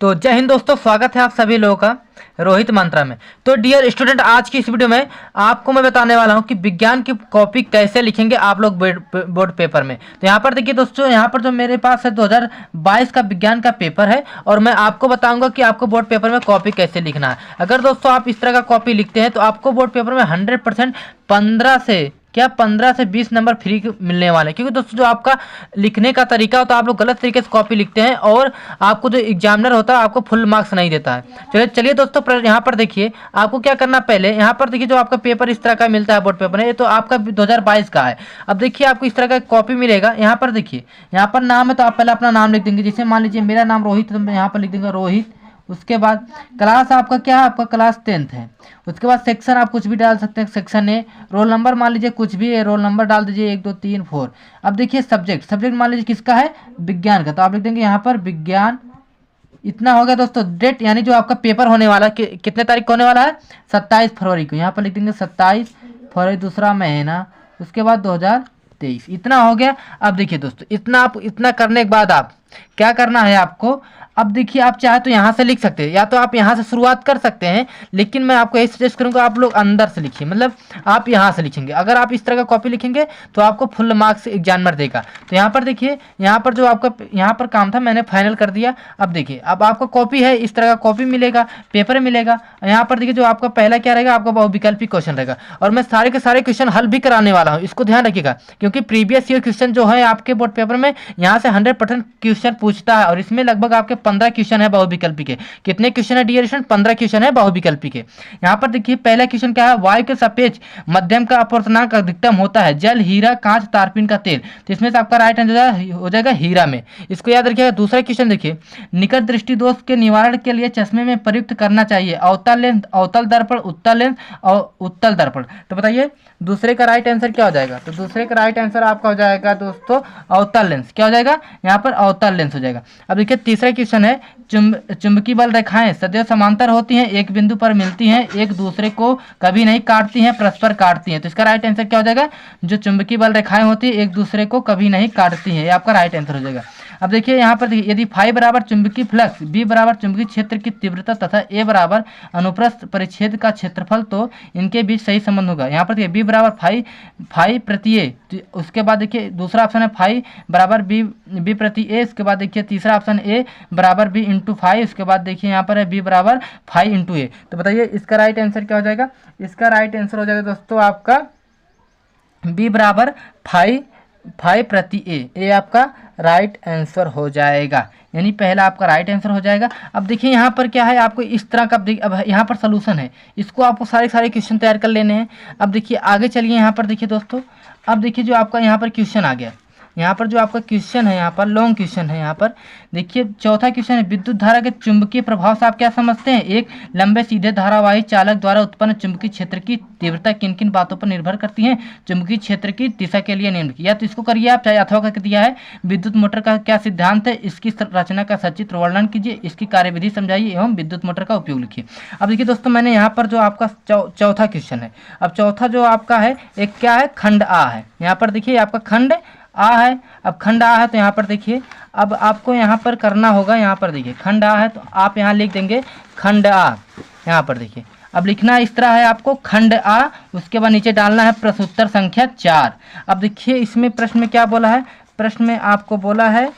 तो जय हिंद दोस्तों, स्वागत है आप सभी लोगों का रोहित मंत्रा में। तो डियर स्टूडेंट, आज की इस वीडियो में आपको मैं बताने वाला हूं कि विज्ञान की कॉपी कैसे लिखेंगे आप लोग बोर्ड पेपर में। तो यहाँ पर देखिए दोस्तों, यहाँ पर जो मेरे पास है 2022 का विज्ञान का पेपर है और मैं आपको बताऊंगा कि आपको बोर्ड पेपर में कॉपी कैसे लिखना है। अगर दोस्तों आप इस तरह का कॉपी लिखते हैं तो आपको बोर्ड पेपर में 100% 15 से 20 नंबर फ्री मिलने वाले हैं। क्योंकि दोस्तों जो आपका लिखने का तरीका होता है, आप लोग गलत तरीके से कॉपी लिखते हैं और आपको जो एग्जामिनर होता है आपको फुल मार्क्स नहीं देता है। चलिए दोस्तों, यहाँ पर देखिए आपको क्या करना। पहले यहाँ पर देखिए जो आपका पेपर इस तरह का मिलता है बोर्ड पेपर में, ये तो आपका 2022 का है। अब देखिए आपको इस तरह का कॉपी मिलेगा। यहाँ पर देखिए, यहाँ पर नाम है तो आप पहले अपना नाम लिख देंगे। जैसे मान लीजिए मेरा नाम रोहित, तो मैं यहाँ पर लिख दूंगा रोहित। उसके बाद क्लास आपका क्या है, आपका क्लास 10th है। उसके बाद सेक्शन आप कुछ भी डाल सकते हैं, सेक्शन ए। रोल नंबर मान लीजिए कुछ भी है, रोल नंबर डाल दीजिए 1 2 3 4। अब देखिए सब्जेक्ट मान लीजिए किसका है, विज्ञान का, तो आप लिख देंगे यहाँ पर विज्ञान। इतना हो गया दोस्तों। डेट यानी जो आपका पेपर होने वाला है कितने तारीख को होने वाला है, 27 फरवरी को। यहाँ पर लिख देंगे 27 फरवरी, दूसरा महीना, उसके बाद 2023। इतना हो गया। अब देखिए दोस्तों, इतना करने के बाद आप क्या करना है आपको। अब देखिए आप चाहे तो यहाँ से लिख सकते हैं या तो आप यहाँ से शुरुआत कर सकते हैं, लेकिन मैं आपको यही सजेस्ट करूँगा आप लोग अंदर से लिखिए, मतलब आप यहाँ से लिखेंगे। अगर आप इस तरह का कॉपी लिखेंगे तो आपको फुल मार्क्स एग्जामिनर देगा। तो यहाँ पर देखिए, यहाँ पर जो आपका यहाँ पर काम था मैंने फाइनल कर दिया। अब देखिए अब आपका कॉपी है, इस तरह का कॉपी मिलेगा, पेपर मिलेगा। यहाँ पर देखिए जो आपका पहला क्या रहेगा, आपका बहुविकल्पी क्वेश्चन रहेगा और मैं सारे के सारे क्वेश्चन हल भी कराने वाला हूँ, इसको ध्यान रखिएगा। क्योंकि प्रीवियस ईयर क्वेश्चन जो है आपके बोर्ड पेपर में यहाँ से 100% क्वेश्चन पूछता है और इसमें लगभग आपके 15 क्वेश्चन है बहुविकल्पी के। कितने क्वेश्चन है डियर स्टूडेंट, 15 क्वेश्चन है बहुविकल्पी के। यहाँ पर देखिए पहला क्वेश्चन क्या है, वायु के सापेक्ष मध्यम का अपवर्तनांक अधिकतम होता है, जल, हीरा, कांच, तारपीन का तेल। तो इसमें से आपका राइट आंसर हो जाएगा हीरा में, इसको याद रखिएगा। दूसरा क्वेश्चन देखिए, निकट दृष्टि दोष के निवारण के लिए चश्मे में प्रयुक्त करना चाहिए अवतल लेंस, अवतल दर्पण, उत्तल लेंस और उत्तल दर्पण। तो बताइए दूसरे का राइट आंसर क्या हो जाएगा। तो दूसरे का राइट आंसर आपका हो जाएगा दोस्तों अवतल लेंस। क्या हो जाएगा, यहाँ पर अवतल लेंस हो जाएगा। अब देखिए तीसरा क्वेश्चन है, चुंबकीय बल रेखाएं सदैव समांतर होती हैं, एक बिंदु पर मिलती हैं, एक दूसरे को कभी नहीं काटती हैं, परस्पर काटती हैं। तो इसका राइट आंसर क्या हो जाएगा, जो चुंबकीय बल रेखाएं होती है एक दूसरे को कभी नहीं काटती हैं, ये आपका राइट आंसर हो जाएगा। अब देखिए यहाँ पर देखिए, यदि फाई बराबर चुंबकीय फ्लक्स, बी बराबर चुंबकीय क्षेत्र की तीव्रता तथा ए बराबर अनुप्रस्थ परिच्छेद का क्षेत्रफल, तो इनके बीच सही संबंध होगा। यहाँ पर देखिए बी बराबर फाई प्रति ए, उसके बाद देखिए दूसरा ऑप्शन है फाई बराबर बी प्रति ए, इसके बाद देखिए तीसरा ऑप्शन ए बराबर बी इंटू फाई, उसके बाद देखिए यहाँ पर है बी बराबर फाई इंटू ए। तो बताइए इसका राइट आंसर क्या हो जाएगा। इसका राइट आंसर हो जाएगा दोस्तों आपका बी बराबर फाई प्रति ए आपका राइट आंसर हो जाएगा, यानी पहला आपका राइट आंसर हो जाएगा। अब देखिए यहाँ पर क्या है, आपको इस तरह का अब यहाँ पर सोल्यूशन है, इसको आपको सारे क्वेश्चन तैयार कर लेने हैं। अब देखिए आगे चलिए, यहाँ पर देखिए दोस्तों, अब देखिए जो आपका यहाँ पर क्वेश्चन आ गया, यहाँ पर जो आपका क्वेश्चन है, यहाँ पर लॉन्ग क्वेश्चन है। यहाँ पर देखिए चौथा क्वेश्चन है, विद्युत धारा के चुंबकीय प्रभाव से आप क्या समझते हैं। एक, लंबे सीधे धारावाही चालक द्वारा उत्पन्न चुंबकीय क्षेत्र की तीव्रता किन किन बातों पर निर्भर करती है, चुंबकीय क्षेत्र की दिशा के लिए निम्न। या तो इसको करिए आप, चाहे अथवा करके दिया है, विद्युत मोटर का क्या सिद्धांत है, इसकी रचना का सचित्र वर्णन कीजिए, इसकी कार्यविधि समझाइए एवं विद्युत मोटर का उपयोग लिखिए। अब देखिए दोस्तों, मैंने यहाँ पर जो आपका चौथा क्वेश्चन है, अब चौथा जो आपका है एक क्या है, खंड आ है। यहाँ पर देखिए आपका खंड आ है। अब खंड आ है तो यहाँ पर देखिए अब आपको यहाँ पर करना होगा, यहाँ पर देखिए खंड आ है तो आप यहाँ लिख देंगे खंड आ। यहाँ पर देखिए अब लिखना इस तरह है आपको, खंड आ, उसके बाद नीचे डालना है प्रश्नोत्तर संख्या 4। अब देखिए इसमें प्रश्न में क्या बोला है, प्रश्न में आपको बोला है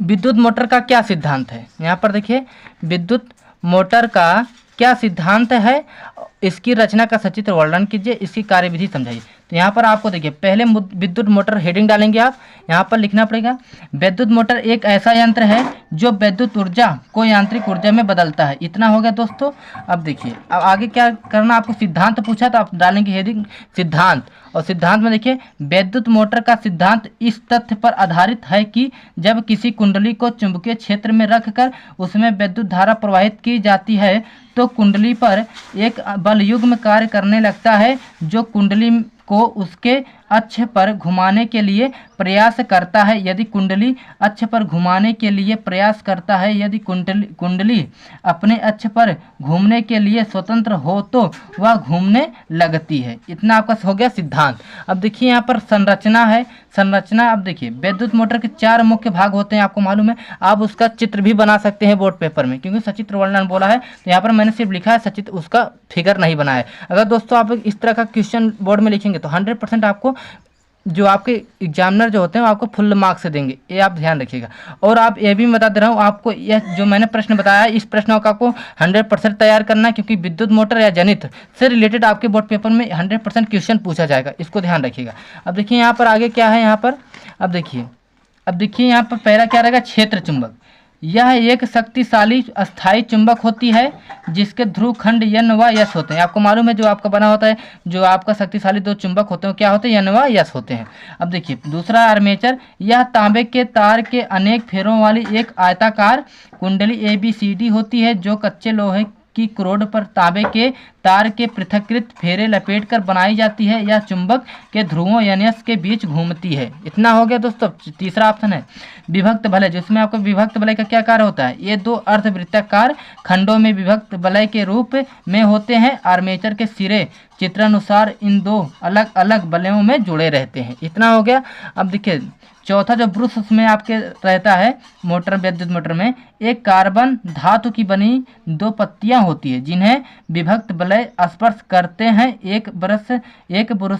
विद्युत मोटर का क्या सिद्धांत है। यहाँ पर देखिए विद्युत मोटर का क्या सिद्धांत है, इसकी रचना का सचित्र वर्णन कीजिए, इसकी कार्यविधि समझाइए। तो यहाँ पर आपको देखिए पहले विद्युत मोटर हेडिंग डालेंगे आप, यहाँ पर लिखना पड़ेगा विद्युत मोटर एक ऐसा यंत्र है जो विद्युत ऊर्जा को यांत्रिक ऊर्जा में बदलता है। इतना हो गया दोस्तों। अब देखिए अब आगे क्या करना, आपको सिद्धांत पूछा तो आप डालेंगे हेडिंग सिद्धांत, और सिद्धांत में देखिए विद्युत मोटर का सिद्धांत इस तथ्य पर आधारित है कि जब किसी कुंडली को चुंबकीय क्षेत्र में रखकर उसमें विद्युत धारा प्रवाहित की जाती है तो कुंडली पर एक बल युग्म कार्य करने लगता है जो कुंडली को उसके अक्ष पर घुमाने के लिए प्रयास करता है, यदि कुंडली अक्ष पर घुमाने के लिए प्रयास करता है, यदि कुंडली अपने अक्ष पर घूमने के लिए स्वतंत्र हो तो वह घूमने लगती है। इतना आपका हो गया सिद्धांत। अब देखिए यहाँ पर संरचना है। संरचना, अब देखिए विद्युत मोटर के 4 मुख्य भाग होते हैं, आपको मालूम है। आप उसका चित्र भी बना सकते हैं बोर्ड पेपर में, क्योंकि सचित्र वर्णन बोला है तो यहाँ पर मैंने सिर्फ लिखा है, सचित्र उसका फिगर नहीं बनाया है। अगर दोस्तों आप इस तरह का क्वेश्चन बोर्ड में लिखेंगे तो 100% आपको जो आपके एग्जामिनर जो होते हैं वो आपको फुल मार्क्स देंगे, ये आप ध्यान रखिएगा। और आप ये भी बता दे रहा हूँ आपको, यह जो मैंने प्रश्न बताया है इस प्रश्नों का आपको 100% तैयार करना है, क्योंकि विद्युत मोटर या जनित्र से रिलेटेड आपके बोर्ड पेपर में 100% क्वेश्चन पूछा जाएगा, इसको ध्यान रखिएगा। अब देखिए यहाँ पर आगे क्या है, यहाँ पर अब देखिए यहाँ पर पहला क्या रहेगा, क्षेत्र चुंबक। यह एक शक्तिशाली अस्थायी चुंबक होती है जिसके ध्रुव खंड N व S होते हैं। आपको मालूम है जो आपका बना होता है, जो आपका शक्तिशाली 2 चुंबक होते हैं क्या होते हैं, N व S होते हैं। अब देखिए दूसरा आर्मेचर, यह तांबे के तार के अनेक फेरों वाली एक आयताकार कुंडली ABCD होती है जो कच्चे लोहे की क्रोड पर तांबे के तार के पृथक्कृत फेरे लपेटकर बनाई जाती है। यह चुंबक के ध्रुवों NS के बीच घूमती है। इतना हो गया दोस्तों। तीसरा ऑप्शन है विभक्त वलय, जिसमें आपको विभक्त वलय का क्या कार्य होता है, ये 2 अर्धवृत्ताकार खंडों में विभक्त वलय के रूप में होते हैं। आर्मेचर के सिरे चित्रानुसार इन 2 अलग अलग वलयों में जुड़े रहते हैं। इतना हो गया। अब देखिए चौथा जो ब्रुश उसमें आपके रहता है मोटर, विद्युत मोटर में एक कार्बन धातु की बनी 2 पत्तियां होती है जिन्हें विभक्त वलय स्पर्श करते हैं। एक ब्रश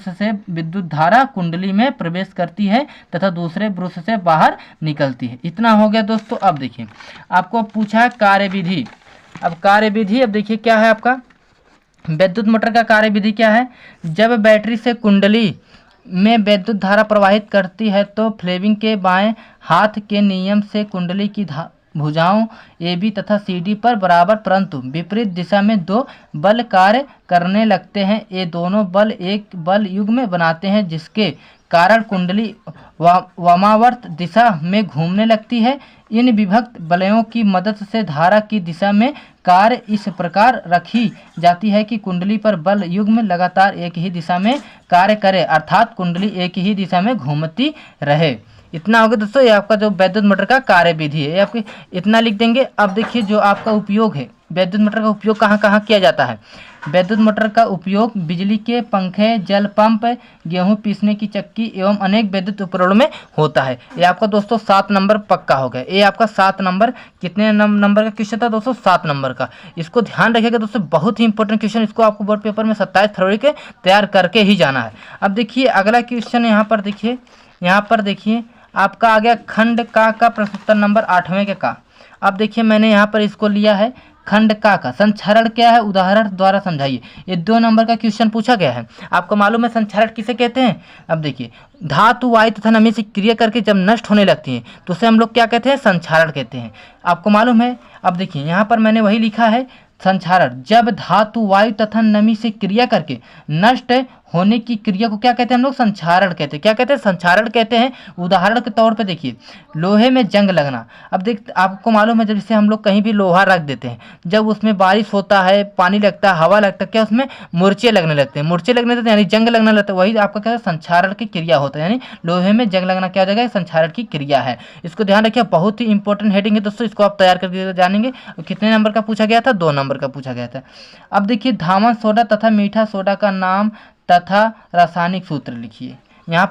से विद्युत धारा कुंडली में प्रवेश करती है तथा दूसरे ब्रश से बाहर निकलती है। इतना हो गया दोस्तों। अब देखिए आपको पूछा है कार्यविधि। अब कार्यविधि, अब देखिए क्या है आपका विद्युत मोटर का कार्यविधि क्या है। जब बैटरी से कुंडली में विद्युत धारा प्रवाहित करती है तो फ्लेमिंग के बाएं हाथ के नियम से कुंडली की भुजाओं AB तथा CD पर बराबर परंतु विपरीत दिशा में 2 बल कार्य करने लगते हैं। ये दोनों बल एक बल युग्म बनाते हैं जिसके कारण कुंडली वामावर्त दिशा में घूमने लगती है। इन विभक्त वलयों की मदद से धारा की दिशा में कार्य इस प्रकार रखी जाती है कि कुंडली पर बल युग्म लगातार एक ही दिशा में कार्य करे, अर्थात कुंडली एक ही दिशा में घूमती रहे। इतना होगा दोस्तों, ये आपका जो विद्युत मोटर का कार्यविधि है, ये आपके इतना लिख देंगे। अब देखिए जो आपका उपयोग है, विद्युत मोटर का उपयोग कहाँ कहाँ किया जाता है। विद्युत मोटर का उपयोग बिजली के पंखे, जल पंप, गेहूं पीसने की चक्की एवं अनेक विद्युत उपकरणों में होता है। ये आपका दोस्तों 7 नंबर पक्का हो गया। ये आपका 7 नंबर, कितने नंबर का क्वेश्चन था दोस्तों, 7 नंबर का। इसको ध्यान रखिएगा दोस्तों, बहुत ही इंपॉर्टेंट क्वेश्चन, इसको आपको बोर्ड पेपर में 27 फरवरी के तैयार करके ही जाना है। अब देखिए अगला क्वेश्चन यहाँ पर देखिए आपका आ गया खंड का प्रश्न उत्तर नंबर 8वें के का। अब देखिए मैंने यहाँ पर इसको लिया है खंड का संक्षारण क्या है, उदाहरण द्वारा समझाइए। ये 2 नंबर का क्वेश्चन पूछा गया है। आपको मालूम है संक्षारण किसे कहते हैं। अब देखिए धातु वायु तथा नमी से क्रिया करके जब नष्ट होने लगती हैं तो उसे हम लोग क्या कहते हैं, संक्षारण कहते हैं। आपको मालूम है। अब देखिए यहाँ पर मैंने वही लिखा है संक्षारण, जब धातु वायु तथा नमी से क्रिया करके नष्ट होने की क्रिया को क्या कहते हैं हम लोग, संक्षारण कहते हैं। क्या कहते हैं, संक्षारण कहते हैं। उदाहरण के तौर पे देखिए लोहे में जंग लगना। अब आपको मालूम है जब जैसे हम लोग कहीं भी लोहा रख देते हैं, जब उसमें बारिश होता है, पानी लगता है, हवा लगता है, क्या उसमें मूर्छे लगने लगते हैं। मूर्छे लगने लगते हैं यानी जंग लगने लगता है, वही आपका क्या है, संक्षारण की क्रिया होता है। यानी लोहे में जंग लगना क्या हो जाएगा, संक्षारण की क्रिया है। इसको ध्यान रखिए, बहुत ही इंपॉर्टेंट हेडिंग है दोस्तों, इसको आप तैयार करके जानेंगे। कितने नंबर का पूछा गया था, 2 नंबर का पूछा गया था। अब देखिए धामन सोडा तथा मीठा सोडा का नाम तथा रासायनिक सूत्र लिखिए। यहाँ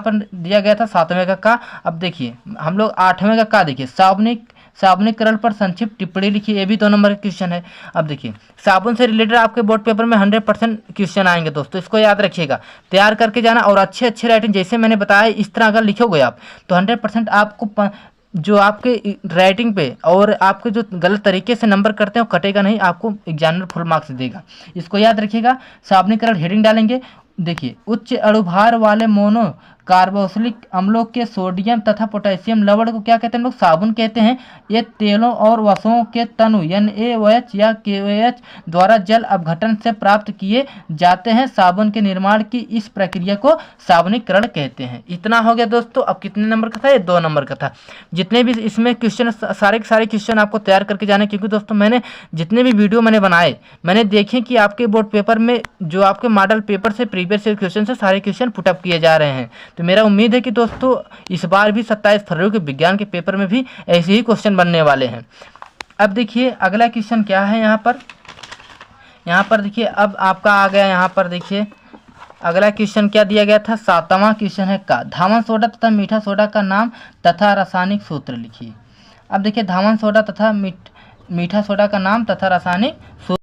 पर दिया गया था 7वें का। अब देखिए हम लोग 8वें का देखिए साबुनीकरण पर संक्षिप्त टिप्पणी लिखिए। ये भी 2 नंबर का क्वेश्चन है। अब देखिए साबुन से रिलेटेड आपके बोर्ड पेपर में 100% क्वेश्चन आएंगे दोस्तों, इसको याद रखिएगा, तैयार करके जाना। और अच्छे राइटिंग जैसे मैंने बताया इस तरह अगर लिखोगे आप तो 100% आपको जो आपके राइटिंग पे और आपके जो गलत तरीके से नंबर करते हैं वो कटेगा नहीं, आपको एग्जामिनर फुल मार्क्स देगा। इसको याद रखिएगा। साबुनीकरण हेडिंग डालेंगे। देखिए उच्च अणुभार वाले मोनो कार्बोक्सिलिक अम्लों के सोडियम तथा पोटेशियम लवण को क्या कहते हैं हम लोग? साबुन कहते हैं। ये तेलों और वसों के तनु NaOH या KOH द्वारा जल अपघटन से प्राप्त किए जाते हैं। साबुन के निर्माण की इस प्रक्रिया को साबुनीकरण कहते हैं। इतना हो गया दोस्तों। अब कितने नंबर का था? ये 2 नंबर का था। जितने भी इसमें क्वेश्चन, सारे के सारे क्वेश्चन आपको तैयार करके जाने, क्योंकि दोस्तों मैंने जितने भी वीडियो मैंने बनाए, मैंने देखे कि आपके बोर्ड पेपर में जो आपके मॉडल पेपर से प्रीवियस क्वेश्चन से सारे क्वेश्चन पुटअप किए जा रहे हैं। तो मेरा उम्मीद है कि दोस्तों इस बार भी 27 फरवरी के विज्ञान के पेपर में भी ऐसे ही क्वेश्चन बनने वाले हैं। अब देखिए अगला क्वेश्चन क्या है यहाँ पर देखिए, अब आपका आ गया यहाँ पर देखिए अगला क्वेश्चन क्या दिया गया था? 7वां क्वेश्चन है का धावन सोडा तथा मीठा सोडा का नाम तथा रासायनिक सूत्र लिखिए। अब देखिए धावन सोडा तथा मीठा सोडा का नाम तथा रासायनिक सूत्र।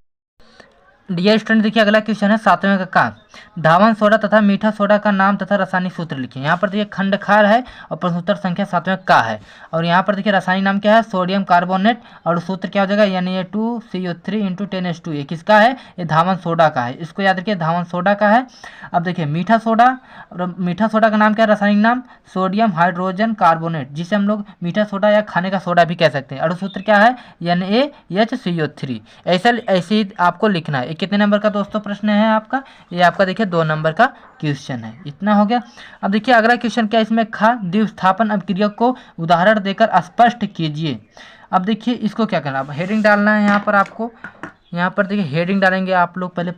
डियर स्टूडेंट देखिए अगला क्वेश्चन है 7वें का धावन सोडा तथा मीठा सोडा का नाम तथा रासायनिक सूत्र लिखिए। यहाँ पर देखिए खंडखार है और प्रश्नोत्तर संख्या 7वें का है। और यहाँ पर देखिए रासायनिक नाम क्या है? Sodium carbonate. और सूत्र क्या हो जाएगा? Na2CO3 × 10⁻²। ये किसका है? ये धावन सोडा का है। इसको याद रखिए, धावन सोडा का है। अब देखिए मीठा सोडा, और मीठा सोडा का नाम क्या है? रासायनिक नाम सोडियम हाइड्रोजन कार्बोनेट, जिसे हम लोग मीठा सोडा या खाने का सोडा भी कह सकते हैं। और सूत्र क्या है? NaHCO3। ऐसे ही आपको लिखना है। कितने नंबर का दोस्तों प्रश्न है आपका? ये आपका देखिए 2 नंबर का क्वेश्चन है। इतना हो गया। अब देखिए अगला क्वेश्चन क्या इसमें द्विस्थापन अभिक्रिया को उदाहरण देकर स्पष्ट कीजिए। अब देखिए इसको क्या करना, अब हेडिंग डालना है यहाँ पर आपको। यहाँ पर देखिए हेडिंग डालेंगे आप लोग पहले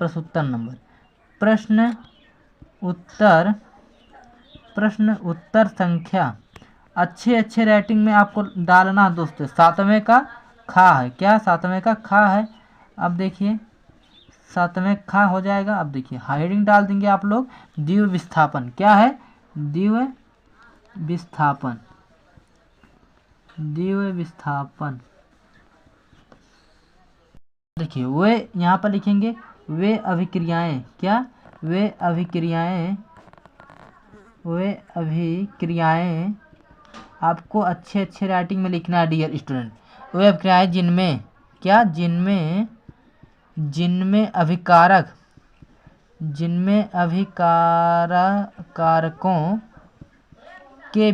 प्रश्न उत्तर संख्या अच्छे राइटिंग में आपको डालना दोस्तों। 7वें का खा है क्या? 7वें का खा है। अब देखिए 7वें खा हो जाएगा। अब देखिए हेडिंग डाल देंगे आप लोग द्विव विस्थापन। क्या है? द्विव विस्थापन। देखिए वे यहाँ पर लिखेंगे वे अभिक्रियाएं। क्या? वे अभिक्रियाएं आपको अच्छे राइटिंग में लिखना है डियर स्टूडेंट। वे अभिक्रियाएं जिनमें क्या? जिनमें अभिकारकों के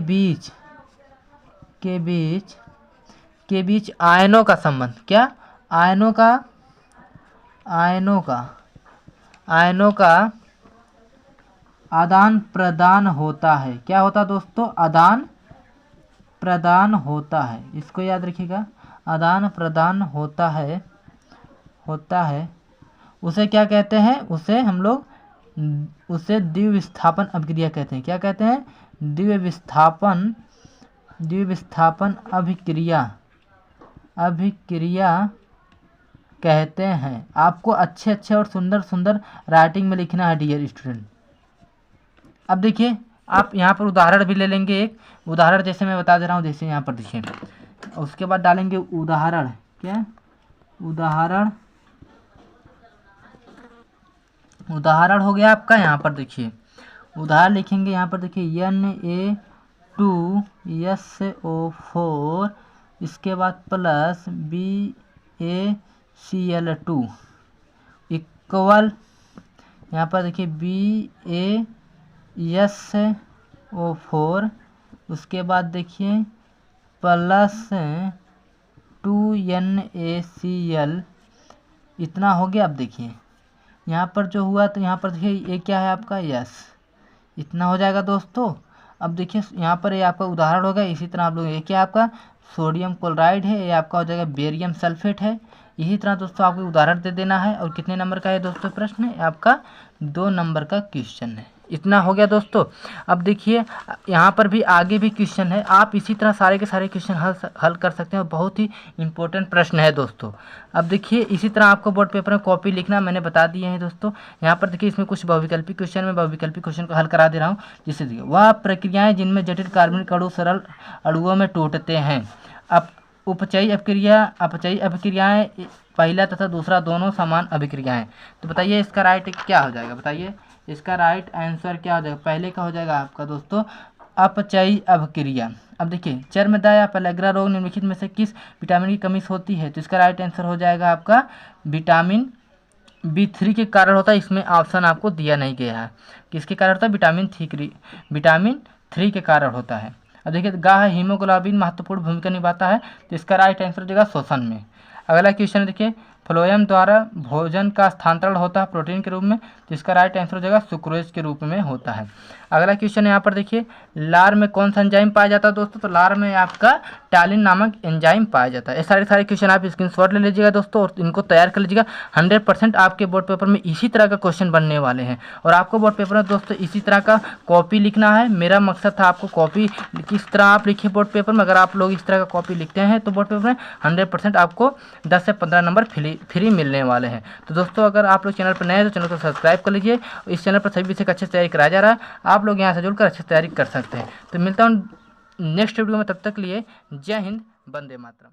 बीच आयनों का संबंध। क्या? आयनों का आदान प्रदान होता है। क्या होता दोस्तों? आदान प्रदान होता है। इसको याद रखिएगा, आदान प्रदान होता है। उसे क्या कहते हैं? उसे द्विव विस्थापन अभिक्रिया कहते हैं। क्या कहते हैं? द्विव विस्थापन अभिक्रिया कहते हैं। आपको अच्छे और सुंदर राइटिंग में लिखना है डियर स्टूडेंट। अब देखिए आप यहाँ पर उदाहरण भी ले लेंगे। एक उदाहरण जैसे मैं बता दे रहा हूँ, जैसे यहाँ पर देखिए, उसके बाद डालेंगे उदाहरण। क्या? उदाहरण हो गया आपका। यहाँ पर देखिए उदाहरण लिखेंगे। यहाँ पर देखिए Na2SO4, इसके बाद प्लस BaCl2 इक्वल, यहाँ पर देखिए BaSO4, उसके बाद देखिए प्लस 2NaCl। इतना हो गया। अब देखिए यहाँ पर जो हुआ, तो यहाँ पर देखिए ये क्या है आपका? यस। इतना हो जाएगा दोस्तों। अब देखिए यहाँ पर ये आपका उदाहरण होगा। इसी तरह आप लोग, ये क्या आपका? सोडियम क्लोराइड है। ये आपका हो जाएगा बेरियम सल्फेट है। इसी तरह दोस्तों आपको उदाहरण दे देना है। और कितने नंबर का है दोस्तों प्रश्न? आपका 2 नंबर का क्वेश्चन है। इतना हो गया दोस्तों। अब देखिए यहाँ पर भी आगे भी क्वेश्चन है। आप इसी तरह सारे के सारे क्वेश्चन हल कर सकते हैं। बहुत ही इंपॉर्टेंट प्रश्न है दोस्तों। अब देखिए इसी तरह आपको बोर्ड पेपर में कॉपी लिखना मैंने बता दिए हैं दोस्तों। यहाँ पर देखिए इसमें कुछ बहुविकल्पी क्वेश्चन में बहुविकल्पी क्वेश्चन को हल करा दे रहा हूँ। जिससे देखिए वह प्रक्रियाएँ जिनमें जटिल कार्बनिक अणु सरल अणुओं में टूटते हैं। अब अपचयी अभिक्रियाएँ पहला तथा दूसरा दोनों समान अभिक्रियाएँ। तो बताइए इसका राइट क्या हो जाएगा? बताइए इसका राइट आंसर क्या हो जाएगा? पहले का हो जाएगा आपका दोस्तों अपचयी अभिक्रिया। अब देखिए चर्मदा या पेलेग्रा रोग निम्नलिखित में से किस विटामिन की कमी होती है? तो इसका राइट आंसर हो जाएगा आपका विटामिन B3 के कारण होता है, इसमें ऑप्शन आपको दिया नहीं गया है। किसके कारण होता है? विटामिन 3 के कारण होता है। अब देखिए गाह हीमोग्लोबिन महत्वपूर्ण भूमिका निभाता है, तो इसका राइट आंसर हो जाएगा शोषण में। अगला क्वेश्चन देखिए, फ्लोएम द्वारा भोजन का स्थानांतरण होता है प्रोटीन के रूप में, तो इसका राइट आंसर हो जाएगा सुक्रोज के रूप में होता है। अगला क्वेश्चन यहाँ पर देखिए, लार में कौन सा एंजाइम पाया जाता है दोस्तों? तो लार में आपका टैलिन नामक एंजाइम पाया जाता है। ये सारे क्वेश्चन आप स्क्रीनशॉट ले लीजिएगा दोस्तों और इनको तैयार कर लीजिएगा। 100% आपके बोर्ड पेपर में इसी तरह का क्वेश्चन बनने वाले हैं और आपको बोर्ड पेपर में दोस्तों इसी तरह का कॉपी लिखना है। मेरा मकसद था आपको कॉपी किस तरह आप लिखिए बोर्ड पेपर में। अगर आप लोग इस तरह का कॉपी लिखते हैं तो बोर्ड पेपर में 100% आपको 10 से 15 नंबर फ्री मिलने वाले हैं। तो दोस्तों अगर आप लोग चैनल पर नए हैं तो चैनल को सब्सक्राइब कर लीजिए। इस चैनल पर सभी विषय का अच्छे से तैयारी कराया जा रहा है, आप लोग यहाँ से जुड़कर अच्छे से तैयारी कर सकते हैं। तो मिलता हूँ नेक्स्ट वीडियो में, तब तक लिए जय हिंद, वंदे मातरम।